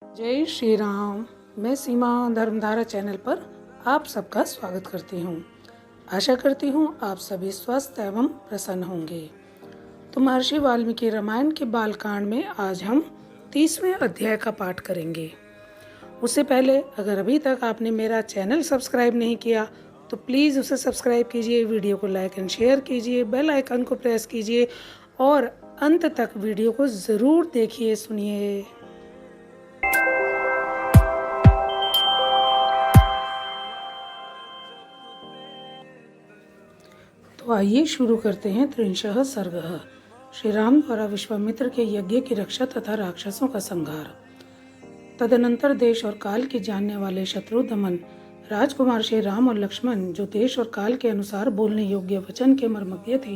जय श्री राम। मैं सीमा धर्मधारा चैनल पर आप सबका स्वागत करती हूँ। आशा करती हूँ आप सभी स्वस्थ एवं प्रसन्न होंगे। तो महर्षि वाल्मीकि रामायण के बालकांड में आज हम 30वें अध्याय का पाठ करेंगे। उससे पहले अगर अभी तक आपने मेरा चैनल सब्सक्राइब नहीं किया तो प्लीज़ उसे सब्सक्राइब कीजिए, वीडियो को लाइक एंड शेयर कीजिए, बेल आइकन को प्रेस कीजिए और अंत तक वीडियो को ज़रूर देखिए, सुनिए। तो आइए शुरू करते हैं। त्रिंशः सर्गः। श्री राम द्वारा विश्वामित्र के यज्ञ की रक्षा तथा राक्षसों का संहार। तदनंतर देश और काल के जानने वाले शत्रुदमन राजकुमार श्री राम और लक्ष्मण, जो देश और काल के अनुसार बोलने योग्य वचन के मर्मज्ञ थे,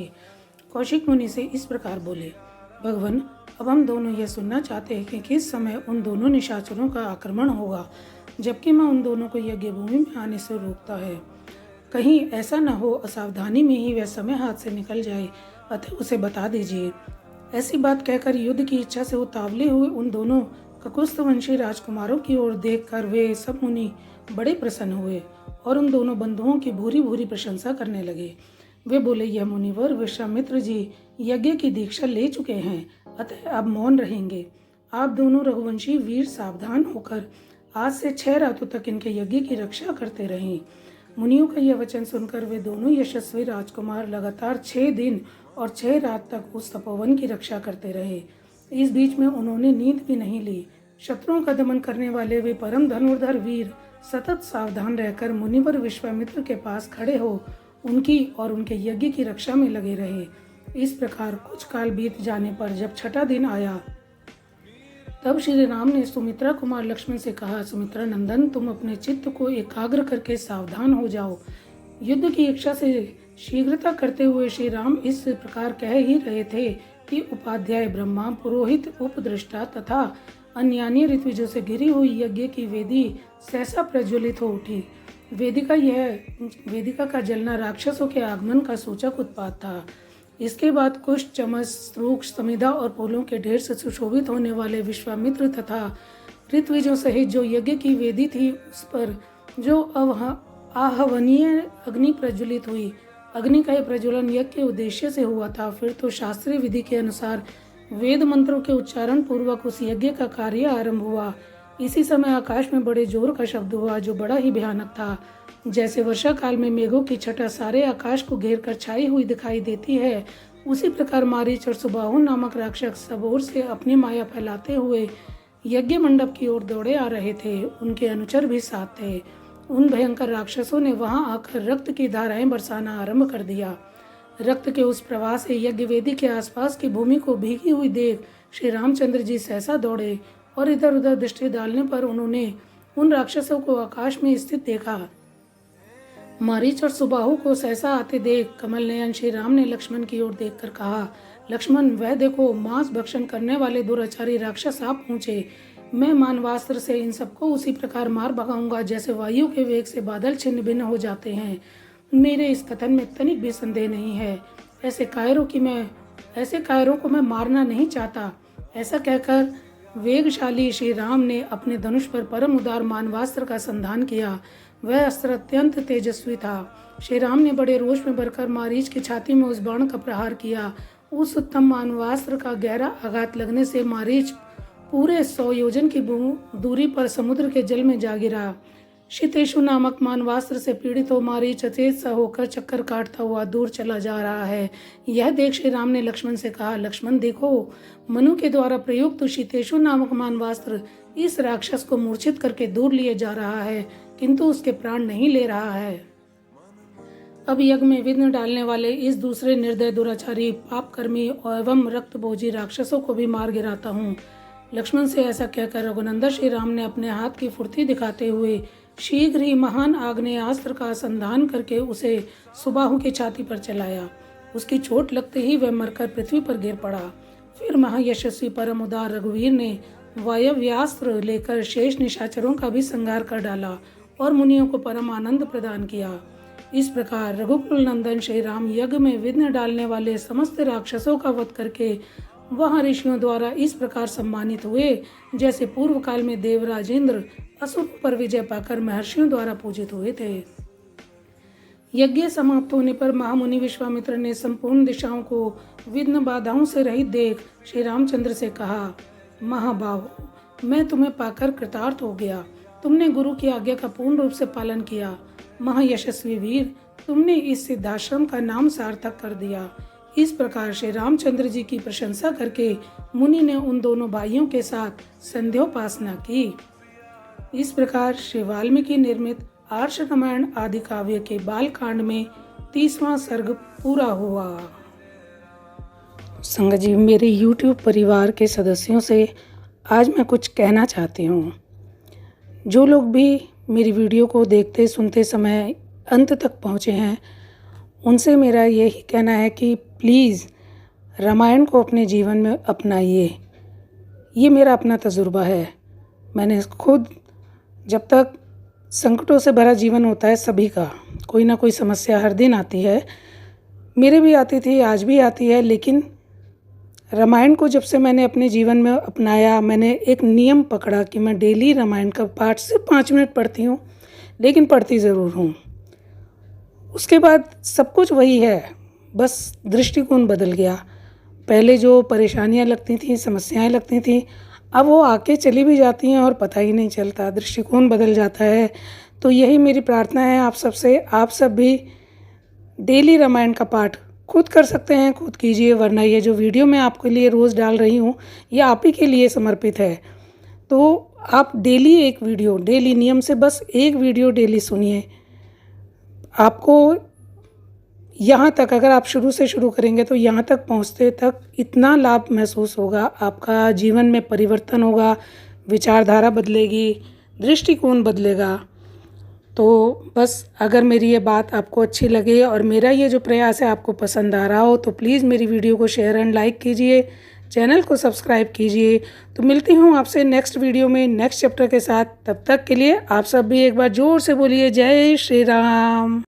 कौशिक मुनि से इस प्रकार बोले। भगवान, अब हम दोनों यह सुनना चाहते हैं कि किस समय उन दोनों निशाचरों का आक्रमण होगा, जबकि मैं उन दोनों को यज्ञ भूमि में आने से रोकता है। कहीं ऐसा न हो असावधानी में ही वह समय हाथ से निकल जाए, अतः उसे बता दीजिए। ऐसी बात कहकर युद्ध की इच्छा से उतावले हुए उन दोनों ककुस्थवंशी राजकुमारों की ओर देखकर वे सब मुनि बड़े प्रसन्न हुए और उन दोनों बंधुओं की भूरी भूरी प्रशंसा करने लगे। वे बोले, यह मुनिवर विश्वामित्र जी यज्ञ की दीक्षा ले चुके हैं, अतः अब मौन रहेंगे। आप दोनों रघुवंशी वीर सावधान होकर आज से 6 रातों तक इनके यज्ञ की रक्षा करते रहें। मुनियों का यह वचन सुनकर वे दोनों यशस्वी राजकुमार लगातार 6 दिन और 6 रात तक उस तपोवन की रक्षा करते रहे। इस बीच में उन्होंने नींद भी नहीं ली। शत्रुओं का दमन करने वाले वे परम धनुर्धर वीर सतत सावधान रहकर मुनिवर विश्वामित्र के पास खड़े हो उनकी और उनके यज्ञ की रक्षा में लगे रहे। इस प्रकार कुछ काल बीत जाने पर जब 6ठा दिन आया, तब श्री राम ने सुमित्रा कुमार लक्ष्मण से कहा, सुमित्रा नंदन, तुम अपने चित्त को एकाग्र करके सावधान हो जाओ। युद्ध की इच्छा से शीघ्रता करते हुए श्री राम इस प्रकार कह ही रहे थे कि उपाध्याय ब्रह्मा, पुरोहित, उपदृष्टा तथा अन्यान्य ऋत्विजों से घिरी हुई यज्ञ की वेदी सहसा प्रज्वलित हो उठी। वेदिका का जलना राक्षसों के आगमन का सूचक उत्पात था। इसके बाद कुश, चमस, रूक्ष, समिधा और फूलों के ढेर से सुशोभित होने वाले विश्वामित्र तथा ऋत्विजों सहित जो यज्ञ की वेदी थी, उस पर जो आहवनीय अग्नि प्रज्वलित हुई। अग्नि का यह प्रज्वलन यज्ञ के उद्देश्य से हुआ था। फिर तो शास्त्रीय विधि के अनुसार वेद मंत्रों के उच्चारण पूर्वक उस यज्ञ का कार्य आरंभ हुआ। इसी समय आकाश में बड़े जोर का शब्द हुआ, जो बड़ा ही भयानक था। जैसे वर्षा काल में मेघों की छटा सारे आकाश को घेर कर छाई हुई दिखाई देती है, उसी प्रकार मारीच और सुबाहु नामक राक्षस सब ओर से अपनी माया फैलाते हुए यज्ञ मंडप की ओर दौड़े आ रहे थे। उनके अनुचर भी साथ थे। उन भयंकर राक्षसों ने वहां आकर रक्त की धाराएं बरसाना आरंभ कर दिया। रक्त के उस प्रवाह से यज्ञ वेदी के आसपास की भूमि को भीगी हुई देख श्री रामचंद्र जी सहसा दौड़े और इधर उधर दृष्टि डालने पर उन्होंने उन राक्षसों को आकाश में स्थित देखा। मारीच और सुबाहु को सहसा आते देख कमल नयन श्री राम ने लक्ष्मण की ओर देखकर कहा, लक्ष्मण, वह देखो, मांस भक्षण करने वाले दुराचारी राक्षस आप पहुंचे। मैं मानवास्त्र से इन सबको उसी प्रकार मार भगाऊंगा जैसे वायु के वेग से बादल छिन्न भिन्न हो जाते हैं। मेरे इस कथन में तनिक भी संदेह नहीं है। ऐसे कायरों को मैं मारना नहीं चाहता। ऐसा कहकर वेगशाली श्री राम ने अपने धनुष पर परम उदार मानवास्त्र का संधान किया। वह अस्त्र अत्यंत तेजस्वी था। श्री राम ने बड़े रोष में भरकर मारीच की छाती में उस बाण का प्रहार किया। उस उत्तम मानवास्त्र का गहरा आघात लगने से मारीच पूरे 100 योजन की दूरी पर समुद्र के जल में जा गिरा। शितेशु नामक मानवास्त्र से पीड़ित हो मारीच अचेत सा होकर चक्कर काटता हुआ दूर चला जा रहा है। यह देख श्री राम ने लक्ष्मण से कहा, लक्ष्मण देखो, मनु के द्वारा प्रयुक्त शितेशु नामक मानवास्त्र इस राक्षस को मूर्छित करके दूर लिए जा रहा है, किंतु उसके प्राण नहीं ले रहा है। अब यज्ञ में विघ्न डालने वाले इस दूसरे निर्दय दुराचारी, पापकर्मी एवं रक्तभोजी राक्षसों को भी मार गिराता हूँ। लक्ष्मण से ऐसा कहकर रघुनंदन श्री राम ने अपने हाथ की फुर्ती दिखाते हुए शीघ्र ही महान आग्नेयास्त्र का संधान करके उसे सुबाहु की छाती पर चलाया। उसकी चोट लगते ही वह मरकर पृथ्वी पर गिर पड़ा। फिर महायशस्वी परम उदार रघुवीर ने वायव्यास्त्र लेकर शेष निशाचरों का भी संहार कर डाला और मुनियों को परम आनंद प्रदान किया। इस प्रकार रघुकुल नंदन श्री राम यज्ञ में विघ्न डालने वाले समस्त राक्षसों का वध करके वहाँ ऋषियों द्वारा इस प्रकार सम्मानित हुए जैसे पूर्व काल में देवराज इंद्र असुरों पर विजय पाकर महर्षियों द्वारा पूजित हुए थे। यज्ञ समाप्त होने पर महामुनि विश्वामित्र ने संपूर्ण दिशाओं को विघ्न बाधाओं से रहित देख श्री रामचंद्र से कहा, महाबाहो, मैं तुम्हें पाकर कृतार्थ हो गया। तुमने गुरु की आज्ञा का पूर्ण रूप से पालन किया। महायशस्वी वीर, तुमने इस सिद्धाश्रम का नाम सार्थक कर दिया। इस प्रकार श्री रामचंद्र जी की प्रशंसा करके मुनि ने उन दोनों भाइयों के साथ संध्योपासना की। इस प्रकार श्री वाल्मीकि निर्मित आर्ष रामायण आदि काव्य के बाल कांड में 30वां सर्ग पूरा हुआ। संगत जी, मेरे YouTube परिवार के सदस्यों से आज मैं कुछ कहना चाहती हूँ। जो लोग भी मेरी वीडियो को देखते सुनते समय अंत तक पहुँचे हैं, उनसे मेरा यही कहना है कि प्लीज़ रामायण को अपने जीवन में अपनाइए। ये मेरा अपना तजुर्बा है। मैंने खुद, जब तक संकटों से भरा जीवन होता है सभी का, कोई ना कोई समस्या हर दिन आती है, मेरे भी आती थी, आज भी आती है, लेकिन रामायण को जब से मैंने अपने जीवन में अपनाया, मैंने एक नियम पकड़ा कि मैं डेली रामायण का पाठ सिर्फ 5 मिनट पढ़ती हूँ, लेकिन पढ़ती ज़रूर हूँ। उसके बाद सब कुछ वही है, बस दृष्टिकोण बदल गया। पहले जो परेशानियाँ लगती थी, समस्याएं लगती थी, अब वो आके चली भी जाती हैं और पता ही नहीं चलता, दृष्टिकोण बदल जाता है। तो यही मेरी प्रार्थना है आप सबसे, आप सब भी डेली रामायण का पाठ खुद कर सकते हैं, खुद कीजिए, वरना ये जो वीडियो मैं आपके लिए रोज़ डाल रही हूँ ये आप ही के लिए समर्पित है। तो आप डेली एक वीडियो, डेली नियम से बस एक वीडियो डेली सुनिए। आपको यहाँ तक, अगर आप शुरू से शुरू करेंगे तो यहाँ तक पहुँचते तक इतना लाभ महसूस होगा, आपका जीवन में परिवर्तन होगा, विचारधारा बदलेगी, दृष्टिकोण बदलेगा। तो बस अगर मेरी ये बात आपको अच्छी लगे और मेरा ये जो प्रयास है आपको पसंद आ रहा हो तो प्लीज़ मेरी वीडियो को शेयर एंड लाइक कीजिए, चैनल को सब्सक्राइब कीजिए। तो मिलती हूँ आपसे नेक्स्ट वीडियो में नेक्स्ट चैप्टर के साथ। तब तक के लिए आप सब भी एक बार ज़ोर से बोलिए जय श्री राम।